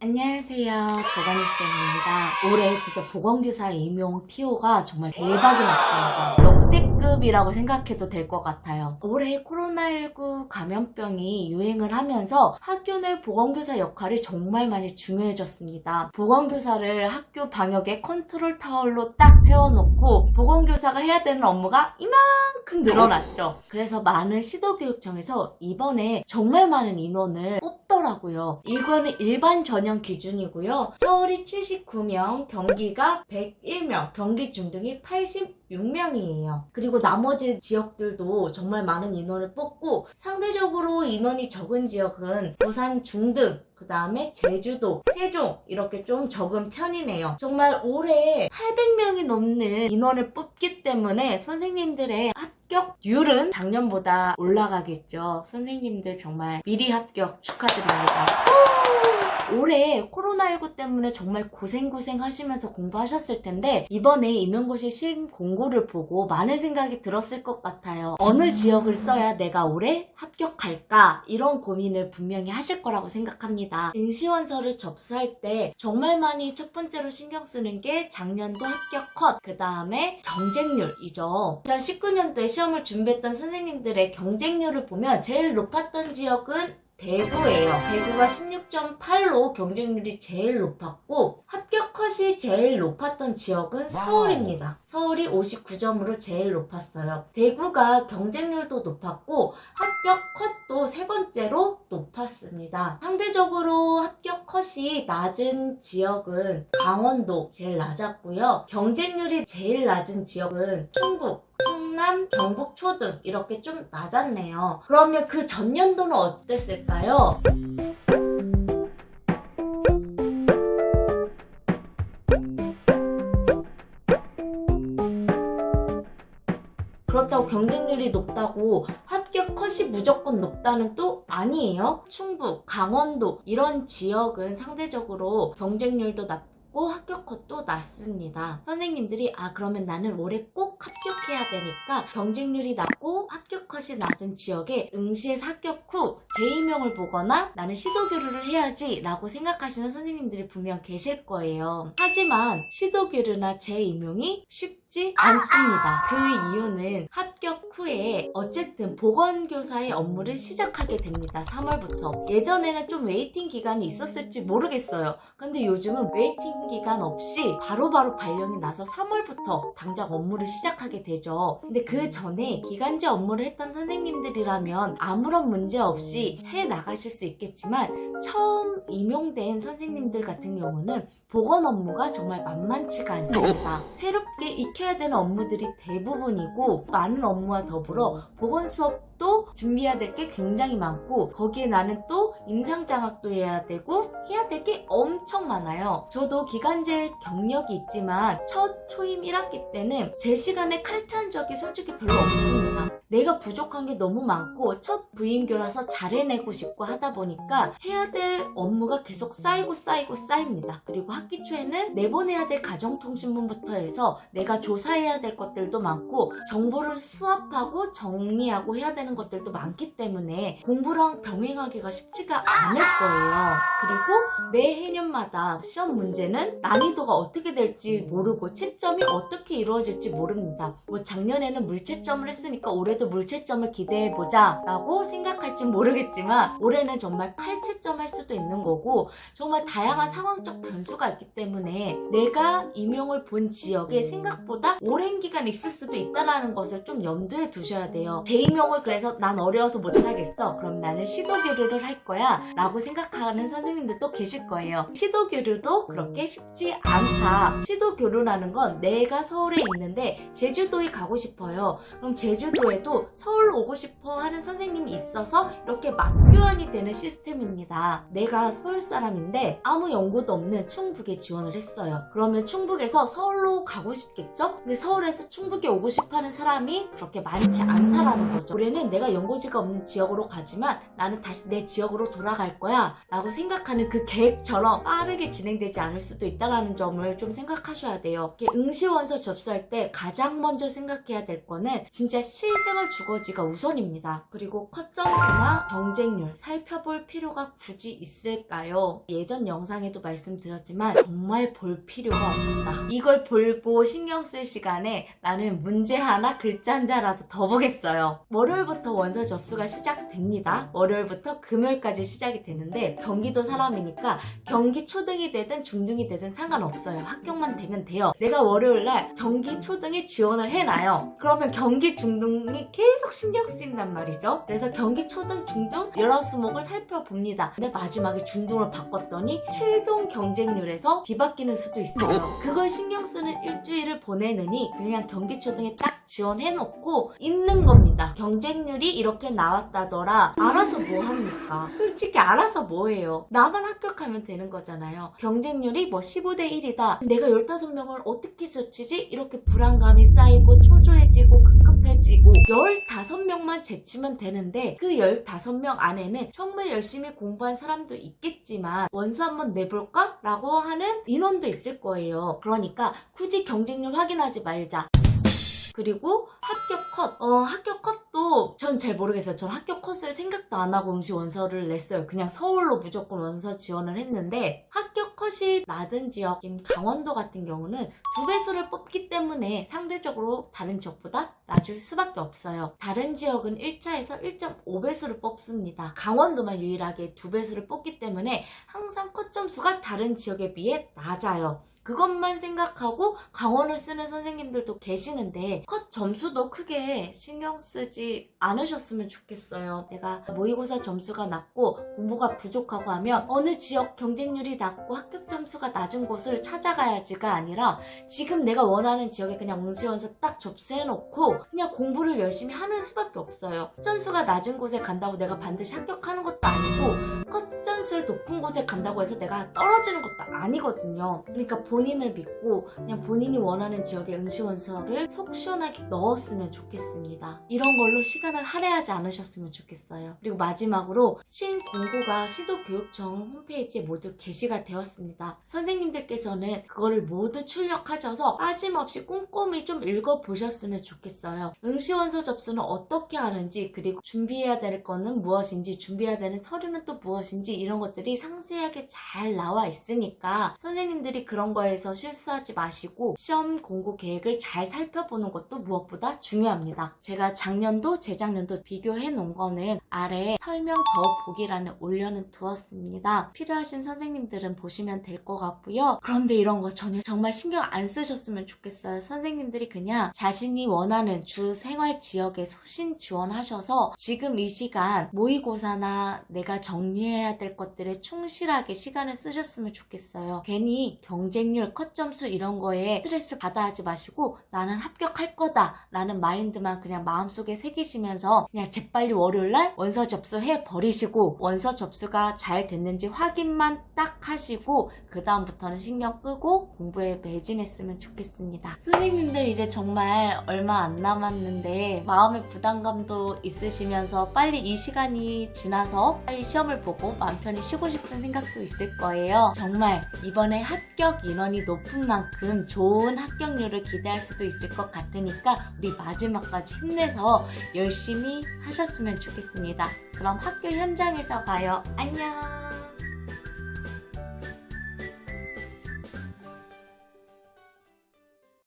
안녕하세요. 보건쌤입니다. 올해 진짜 보건교사 임용 TO가 정말 대박이 났습니다. 역대급이라고 생각해도 될 것 같아요. 올해 코로나19 감염병이 유행을 하면서 학교 내 보건교사 역할이 정말 많이 중요해졌습니다. 보건교사를 학교 방역의 컨트롤 타워로 딱 세워놓고 보건교사가 해야 되는 업무가 이만큼 늘어났죠. 그래서 많은 시도교육청에서 이번에 정말 많은 인원을 뽑더라고요. 이거는 일반 전형 기준이고요. 서울이 79명, 경기가 101명, 경기 중등이 86명이에요. 그리고 나머지 지역들도 정말 많은 인원을 뽑고 상대적으로 인원이 적은 지역은 부산 중등, 그 다음에 제주도, 세종 이렇게 좀 적은 편이네요. 정말 올해 800명이 넘는 인원을 뽑기 때문에 선생님들의 합격률은 작년보다 올라가겠죠. 선생님들 정말 미리 합격 축하드립니다. 올해 코로나19 때문에 정말 고생 하시면서 공부하셨을 텐데 이번에 임용고시 시행 공고를 보고 많은 생각이 들었을 것 같아요. 어느 지역을 써야 내가 올해 합격할까? 이런 고민을 분명히 하실 거라고 생각합니다. 응시원서를 접수할 때 정말 많이 첫 번째로 신경 쓰는 게 작년도 합격 컷, 그 다음에 경쟁률이죠. 2019년도에 시험을 준비했던 선생님들의 경쟁률을 보면 제일 높았던 지역은 대구예요. 대구가 16.8로 경쟁률이 제일 높았고 합격 컷이 제일 높았던 지역은 서울입니다. 서울이 59점으로 제일 높았어요. 대구가 경쟁률도 높았고 합격 컷도 세 번째로 높았습니다. 상대적으로 합격 컷이 낮은 지역은 강원도 제일 낮았고요. 경쟁률이 제일 낮은 지역은 충북, 충남, 경북 초등 이렇게 좀 낮았네요. 그러면 그 전년도는 어땠을까요? 그렇다고 경쟁률이 높다고 합격 컷이 무조건 높다는 또 아니에요. 충북, 강원도 이런 지역은 상대적으로 경쟁률도 낮고 합격 컷도 낮습니다. 선생님들이 그러면 나는 올해 꼭 합격해야 되니까 경쟁률이 낮고 합격 컷이 낮은 지역에 응시에서 합격 후 재임용을 보거나 나는 시도교류를 해야지 라고 생각하시는 선생님들이 분명 계실 거예요. 하지만 시도교류나 재임용이 쉽지 않습니다. 그 이유는 합격 후에 어쨌든 보건교사의 업무를 시작하게 됩니다. 3월부터. 예전에는 좀 웨이팅 기간이 있었을지 모르겠어요. 근데 요즘은 웨이팅 기간 없이 바로바로 발령이 나서 3월부터 당장 업무를 시작하게 되죠. 근데 그 전에 기간제 업무를 했던 선생님들이라면 아무런 문제 없이 해 나가실 수 있겠지만 처음 임용된 선생님들 같은 경우는 보건 업무가 정말 만만치가 않습니다. 새롭게 익혀야 되는 업무들이 대부분이고 많은 업무와 더불어 보건 수업도 준비해야 될 게 굉장히 많고 거기에 나는 또 임상장학도 해야 되고 해야 될 게 엄청 많아요. 저도 기간제 경력이 있지만 첫 초임 1학기 때는 제 시간에 칼퇴한 적이 솔직히 별로 없습니다. 내가 부족한 게 너무 많고 첫 부임교라서 잘해내고 싶고 하다 보니까 해야 될 업무가 계속 쌓입니다. 그리고 학기 초에는 내보내야 될 가정통신문부터 해서 내가 조사해야 될 것들도 많고 정보를 수합하고 정리하고 해야 되는 것들도 많기 때문에 공부랑 병행하기가 쉽지가 않을 거예요. 그리고 매 해년마다 시험 문제는 난이도가 어떻게 될지 모르고 채점이 어떻게 이루어질지 모릅니다. 작년에는 물채점을 했으니까 올해도 물채점을 기대해보자 라고 생각할지 모르겠지만 올해는 정말 칼채점 할 수도 있는 거고 정말 다양한 상황적 변수가 있기 때문에 내가 임용을 본 지역에 생각보다 오랜 기간 있을 수도 있다는 것을 좀 염두에 두셔야 돼요. 재임용을 그래서 난 어려워서 못하겠어. 그럼 나는 시도교류를 할 거야 라고 생각하는 선생님들도 계실 거예요. 시도교류도 그렇게 쉽지 않다. 시도교류라는 건 내가 서울에 있는데 제주도에 가고 싶어요. 그럼 제주도에도 서울 오고 싶어 하는 선생님이 있어서 이렇게 맞교환이 되는 시스템입니다. 내가 서울 사람인데 아무 연고도 없는 충북에 지원을 했어요. 그러면 충북에서 서울로 가고 싶겠죠? 근데 서울에서 충북에 오고 싶어 하는 사람이 그렇게 많지 않다라는 거죠. 올해는 내가 연고지가 없는 지역으로 가지만 나는 다시 내 지역으로 돌아갈 거야 라고 생각하는 그 계획처럼 빠르게 진행되지 않을 수도 있다는 점을 좀 생각하셔야 돼요. 응시원서 접수할 때 가장 먼저 생각해야 될 거는 진짜 실생활 생활 주거지가 우선입니다. 그리고 컷 점수나 경쟁률 살펴볼 필요가 굳이 있을까요? 예전 영상에도 말씀드렸지만 정말 볼 필요가 없다. 이걸 보고 신경 쓸 시간에 나는 문제 하나 글자 한자라도 더 보겠어요. 월요일부터 원서 접수가 시작됩니다. 월요일부터 금요일까지 시작이 되는데 경기도 사람이니까 경기 초등이 되든 중등이 되든 상관없어요. 합격만 되면 돼요. 내가 월요일날 경기 초등에 지원을 해놔요. 그러면 경기 중등이 계속 신경 쓰인단 말이죠. 그래서 경기 초등, 중등 여러 수목을 살펴봅니다. 근데 마지막에 중등을 바꿨더니 최종 경쟁률에서 뒤바뀌는 수도 있어요. 그걸 신경 쓰는 일주일을 보내느니 그냥 경기 초등에 딱 지원해놓고 있는 겁니다. 경쟁률이 이렇게 나왔다더라. 알아서 뭐 합니까? 솔직히 알아서 뭐해요? 나만 합격하면 되는 거잖아요. 경쟁률이 뭐 15대 1이다. 내가 15명을 어떻게 제치지? 이렇게 불안감이 쌓이고 초조해지고 급급해지고 15명만 제치면 되는데 그 15명 안에는 정말 열심히 공부한 사람도 있겠지만 원서 한번 내볼까? 라고 하는 인원도 있을 거예요. 그러니까 굳이 경쟁률 확인하지 말자. 그리고 합격 컷. 합격 컷도 전 잘 모르겠어요. 전 합격 컷을 생각도 안 하고 응시 원서를 냈어요. 그냥 서울로 무조건 원서 지원을 했는데 합격 컷이 낮은 지역인 강원도 같은 경우는 2배수를 뽑기 때문에 상대적으로 다른 지역보다 낮을 수밖에 없어요. 다른 지역은 1차에서 1.5배수를 뽑습니다. 강원도만 유일하게 2배수를 뽑기 때문에 항상 컷 점수가 다른 지역에 비해 낮아요. 그것만 생각하고 강원을 쓰는 선생님들도 계시는데 컷 점수도 크게 신경 쓰지 않으셨으면 좋겠어요. 내가 모의고사 점수가 낮고 공부가 부족하고 하면 어느 지역 경쟁률이 낮고 합격 점수가 낮은 곳을 찾아가야지가 아니라 지금 내가 원하는 지역에 그냥 응시원서 딱 접수해놓고 그냥 공부를 열심히 하는 수밖에 없어요. 컷 점수가 낮은 곳에 간다고 내가 반드시 합격하는 것도 아니고 컷 점수의 높은 곳에 간다고 해서 내가 떨어지는 것도 아니거든요. 그러니까 본인을 믿고 그냥 본인이 원하는 지역에 응시원서를 속 시원하게 넣었으면 좋겠습니다. 이런 걸로 시간을 할애하지 않으셨으면 좋겠어요. 그리고 마지막으로 신공고가 시도교육청 홈페이지에 모두 게시가 되었습니다. 선생님들께서는 그거를 모두 출력하셔서 빠짐없이 꼼꼼히 좀 읽어보셨으면 좋겠어요. 응시원서 접수는 어떻게 하는지 그리고 준비해야 될 거는 무엇인지 준비해야 되는 서류는 또 무엇인지 이런 것들이 상세하게 잘 나와 있으니까 선생님들이 그런 거에서 실수하지 마시고 시험 공부 계획을 잘 살펴보는 것도 무엇보다 중요합니다. 제가 작년도 재작년도 비교해 놓은 거는 아래에 설명 더 보기란에 올려는 두었습니다. 필요하신 선생님들은 보시면 될 것 같고요. 그런데 이런 거 전혀 정말 신경 안 쓰셨으면 좋겠어요. 선생님들이 그냥 자신이 원하는 주 생활 지역에 소신 지원하셔서 지금 이 시간 모의고사나 내가 정리해야 될 것들에 충실하게 시간을 쓰셨으면 좋겠어요. 괜히 경쟁률, 컷 점수 이런 거에 스트레스 받아 하지 마시고 나는 합격할 거다 라는 마인드만 그냥 마음속에 새기시면서 그냥 재빨리 월요일날 원서 접수해 버리시고 원서 접수가 잘 됐는지 확인만 딱 하시고 그 다음부터는 신경 끄고 공부에 매진했으면 좋겠습니다. 선생님들 이제 정말 얼마 안 남았는데 마음의 부담감도 있으시면서 빨리 이 시간이 지나서 빨리 시험을 보고 마음 편히 쉬고 싶은 생각도 있을 거예요. 정말 이번에 합격 인원이 높은 만큼 좋은 합격률을 기대할 수도 있을 것 같으니까 우리 마지막까지 힘내서 열심히 하셨으면 좋겠습니다. 그럼 학교 현장에서 봐요. 안녕.